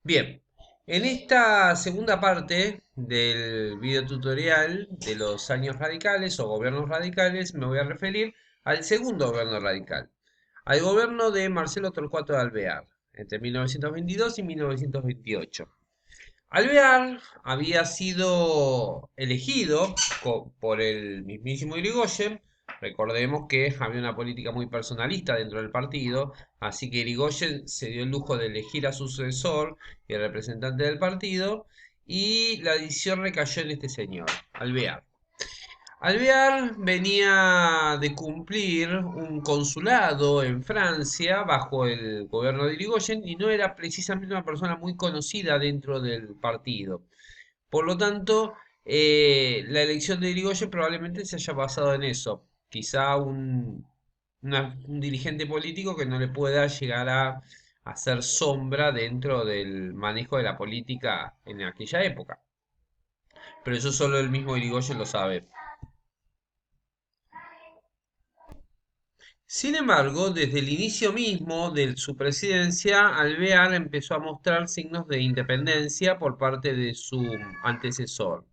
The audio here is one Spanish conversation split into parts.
Bien, en esta segunda parte del video tutorial de los años radicales o gobiernos radicales me voy a referir al segundo gobierno radical, al gobierno de Marcelo Torcuato de Alvear, entre 1922 y 1928. Alvear había sido elegido por el mismísimo Irigoyen. Recordemos que había una política muy personalista dentro del partido, así que Irigoyen se dio el lujo de elegir a su sucesor y representante del partido, y la decisión recayó en este señor, Alvear. Alvear venía de cumplir un consulado en Francia bajo el gobierno de Irigoyen y no era precisamente una persona muy conocida dentro del partido. Por lo tanto, la elección de Irigoyen probablemente se haya basado en eso. Quizá un dirigente político que no le pueda llegar a hacer sombra dentro del manejo de la política en aquella época. Pero eso solo el mismo Irigoyen lo sabe. Sin embargo, desde el inicio mismo de su presidencia, Alvear empezó a mostrar signos de independencia por parte de su antecesor.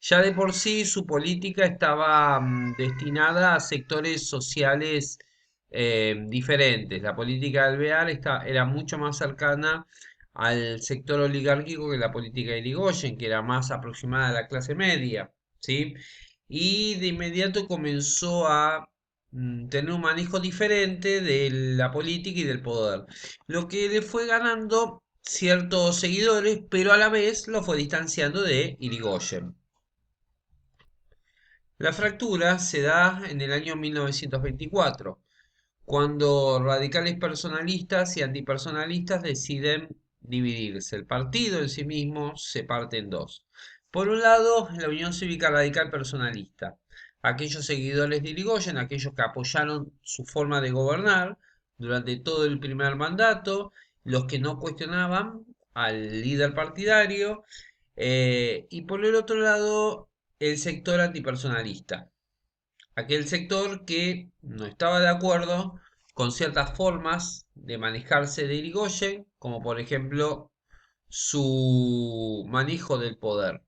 Ya de por sí su política estaba destinada a sectores sociales diferentes. La política de Alvear era mucho más cercana al sector oligárquico que la política de Irigoyen, que era más aproximada a la clase media, ¿sí? Y de inmediato comenzó a tener un manejo diferente de la política y del poder, lo que le fue ganando ciertos seguidores, pero a la vez lo fue distanciando de Irigoyen. La fractura se da en el año 1924, cuando radicales personalistas y antipersonalistas deciden dividirse. El partido en sí mismo se parte en dos. Por un lado, la Unión Cívica Radical Personalista, aquellos seguidores de Irigoyen, aquellos que apoyaron su forma de gobernar durante todo el primer mandato, los que no cuestionaban al líder partidario, y por el otro lado, el sector antipersonalista, aquel sector que no estaba de acuerdo con ciertas formas de manejarse de Irigoyen, como por ejemplo su manejo del poder.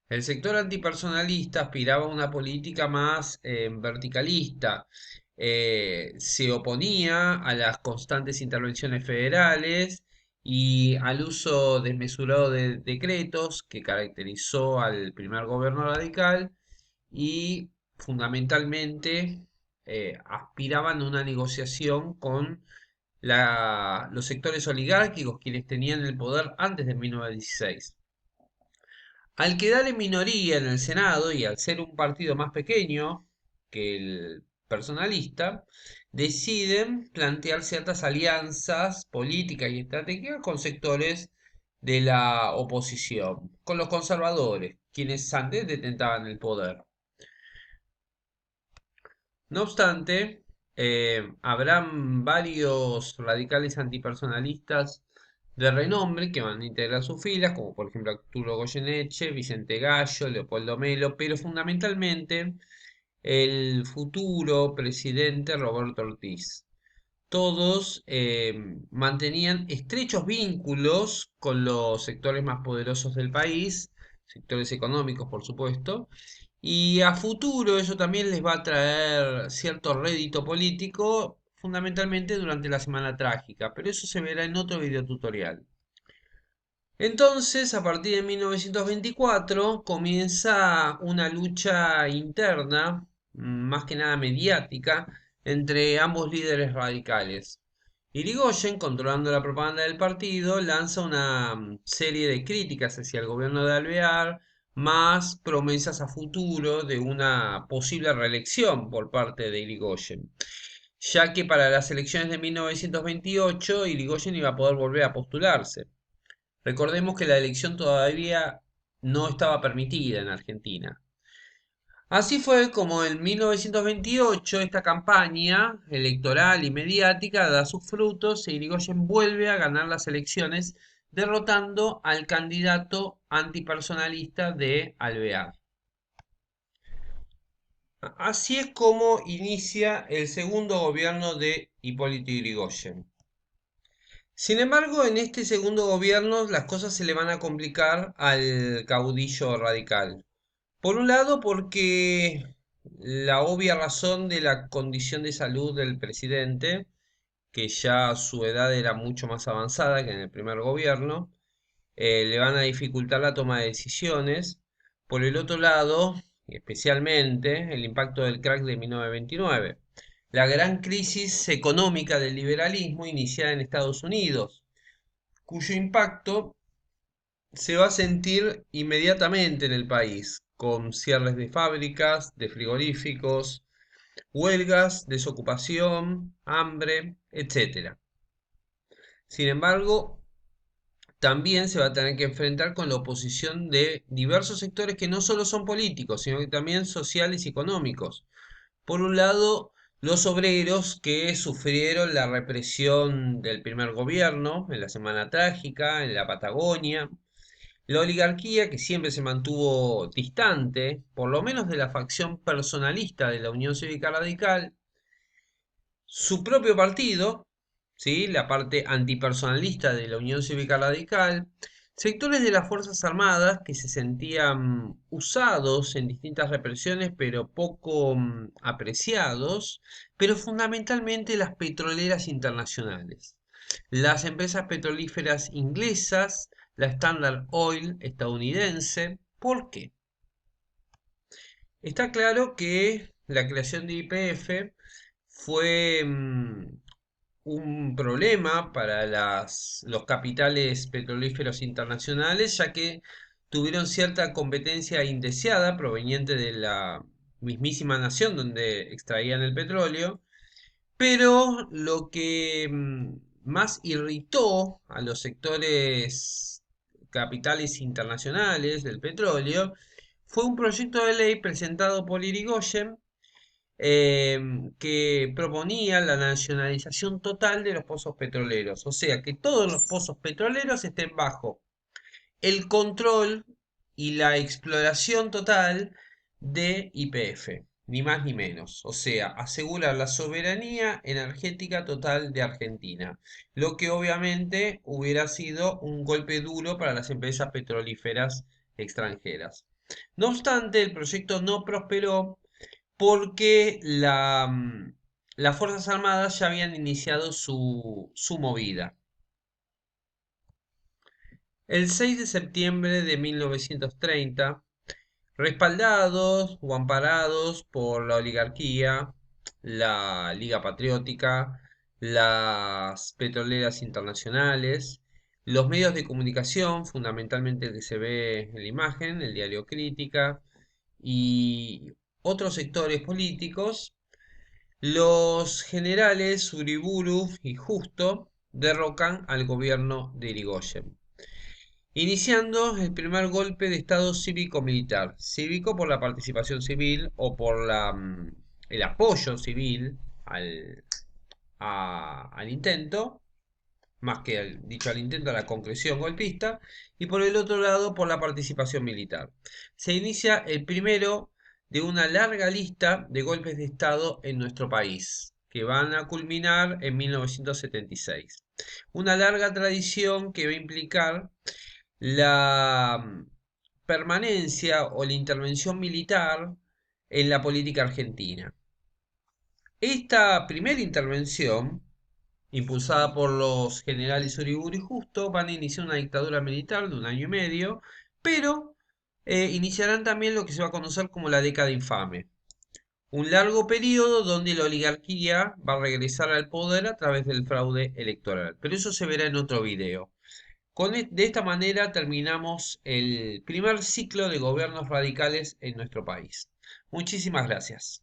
El sector antipersonalista aspiraba a una política más verticalista, se oponía a las constantes intervenciones federales y al uso desmesurado de decretos que caracterizó al primer gobierno radical, y fundamentalmente aspiraban a una negociación con los sectores oligárquicos, quienes tenían el poder antes de 1916. Al quedar en minoría en el Senado y al ser un partido más pequeño que el personalista, deciden plantear ciertas alianzas políticas y estratégicas con sectores de la oposición, con los conservadores, quienes antes detentaban el poder. No obstante, habrán varios radicales antipersonalistas de renombre que van a integrar sus filas, como por ejemplo Arturo Goyeneche, Vicente Gallo, Leopoldo Melo, pero fundamentalmente el futuro presidente Roberto Ortiz. Todos mantenían estrechos vínculos con los sectores más poderosos del país, sectores económicos, por supuesto, y a futuro eso también les va a traer cierto rédito político, fundamentalmente durante la Semana Trágica, pero eso se verá en otro video tutorial. Entonces, a partir de 1924, comienza una lucha interna, más que nada mediática, entre ambos líderes radicales. Irigoyen, controlando la propaganda del partido, lanza una serie de críticas hacia el gobierno de Alvear, más promesas a futuro de una posible reelección por parte de Irigoyen, ya que para las elecciones de 1928 Irigoyen iba a poder volver a postularse. Recordemos que la elección todavía no estaba permitida en Argentina. Así fue como en 1928 esta campaña electoral y mediática da sus frutos e Irigoyen vuelve a ganar las elecciones derrotando al candidato antipersonalista de Alvear. Así es como inicia el segundo gobierno de Hipólito Yrigoyen. Sin embargo, en este segundo gobierno las cosas se le van a complicar al caudillo radical. Por un lado, porque la obvia razón de la condición de salud del presidente, que ya su edad era mucho más avanzada que en el primer gobierno, le van a dificultar la toma de decisiones. Por el otro lado, especialmente, el impacto del crack de 1929, la gran crisis económica del liberalismo iniciada en Estados Unidos, cuyo impacto se va a sentir inmediatamente en el país, con cierres de fábricas, de frigoríficos, huelgas, desocupación, hambre, etcétera. Sin embargo, también se va a tener que enfrentar con la oposición de diversos sectores que no solo son políticos, sino que también sociales y económicos. Por un lado, los obreros que sufrieron la represión del primer gobierno en la Semana Trágica, en la Patagonia. La oligarquía, que siempre se mantuvo distante, por lo menos de la facción personalista de la Unión Cívica Radical, su propio partido, ¿sí? La parte antipersonalista de la Unión Cívica Radical, sectores de las Fuerzas Armadas que se sentían usados en distintas represiones, pero poco apreciados, pero fundamentalmente las petroleras internacionales. Las empresas petrolíferas inglesas, la Standard Oil estadounidense. ¿Por qué? Está claro que la creación de YPF fue un problema para los capitales petrolíferos internacionales, ya que tuvieron cierta competencia indeseada proveniente de la mismísima nación donde extraían el petróleo, pero lo que más irritó a los sectores capitales internacionales del petróleo fue un proyecto de ley presentado por Irigoyen, que proponía la nacionalización total de los pozos petroleros, o sea, que todos los pozos petroleros estén bajo el control y la exploración total de YPF, ni más ni menos. O sea, asegurar la soberanía energética total de Argentina, lo que obviamente hubiera sido un golpe duro para las empresas petrolíferas extranjeras. No obstante, el proyecto no prosperó porque las Fuerzas Armadas ya habían iniciado su movida. El 6 de septiembre de 1930, respaldados o amparados por la oligarquía, la Liga Patriótica, las petroleras internacionales, los medios de comunicación, fundamentalmente el que se ve en la imagen, el diario Crítica, y otros sectores políticos, los generales Uriburu y Justo derrocan al gobierno de Irigoyen, iniciando el primer golpe de Estado cívico-militar. Cívico por la participación civil o por el apoyo civil al intento, más que dicho al intento, a la concreción golpista, y por el otro lado por la participación militar. Se inicia el primero de una larga lista de golpes de Estado en nuestro país, que van a culminar en 1976. Una larga tradición que va a implicar la permanencia o la intervención militar en la política argentina. Esta primera intervención, impulsada por los generales Uriburu y Justo, van a iniciar una dictadura militar de un año y medio, pero iniciarán también lo que se va a conocer como la década infame. Un largo periodo donde la oligarquía va a regresar al poder a través del fraude electoral. Pero eso se verá en otro video. De esta manera terminamos el primer ciclo de gobiernos radicales en nuestro país. Muchísimas gracias.